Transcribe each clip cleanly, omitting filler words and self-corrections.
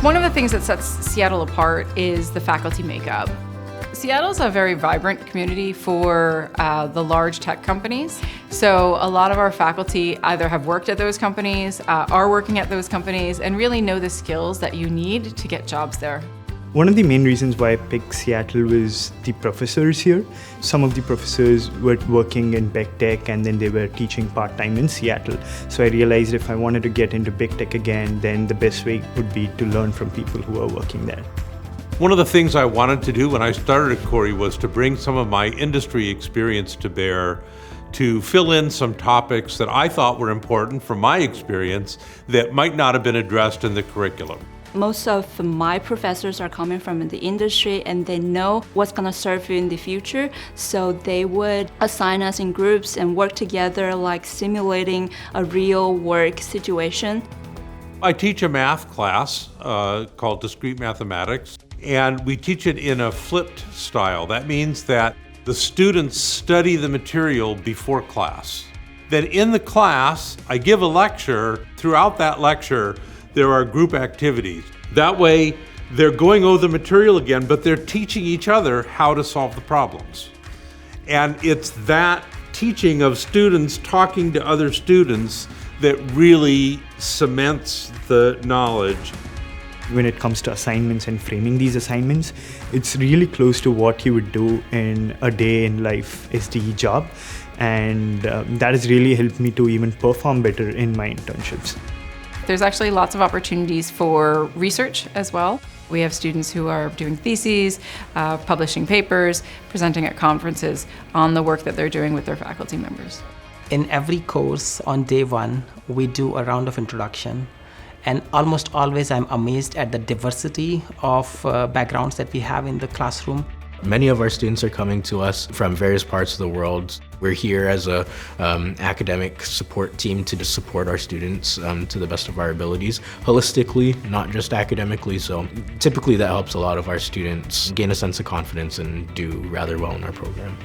One of the things that sets Seattle apart is the faculty makeup. Seattle's a very vibrant community for the large tech companies. So a lot of our faculty either have worked at those companies, are working at those companies, and really know the skills that you need to get jobs there. One of the main reasons why I picked Seattle was the professors here. Some of the professors were working in big tech and then they were teaching part-time in Seattle. So I realized if I wanted to get into big tech again, then the best way would be to learn from people who are working there. One of the things I wanted to do when I started at Khoury was to bring some of my industry experience to bear to fill in some topics that I thought were important from my experience that might not have been addressed in the curriculum. Most of my professors are coming from the industry and they know what's going to serve you in the future. So they would assign us in groups and work together, like simulating a real work situation. I teach a math class called Discrete Mathematics, and we teach it in a flipped style. That means that the students study the material before class. Then in the class, I give a lecture. Throughout that lecture, there are group activities. That way, they're going over the material again, but they're teaching each other how to solve the problems. And it's that teaching of students talking to other students that really cements the knowledge. When it comes to assignments and framing these assignments, it's really close to what you would do in a day in life SDE job. And that has really helped me to even perform better in my internships. There's actually lots of opportunities for research as well. We have students who are doing theses, publishing papers, presenting at conferences on the work that they're doing with their faculty members. In every course on day one, we do a round of introduction. And almost always I'm amazed at the diversity of backgrounds that we have in the classroom. Many of our students are coming to us from various parts of the world. We're here as a academic support team to just support our students to the best of our abilities, holistically, not just academically. So typically that helps a lot of our students gain a sense of confidence and do rather well in our program.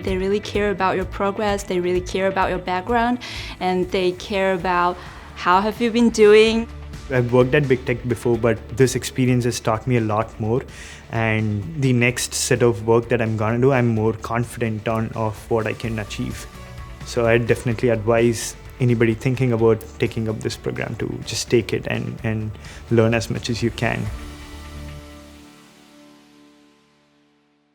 They really care about your progress, they really care about your background, and they care about how have you been doing. I've worked at big tech before, but this experience has taught me a lot more. And the next set of work that I'm gonna do, I'm more confident of what I can achieve. So I definitely advise anybody thinking about taking up this program to just take it and learn as much as you can.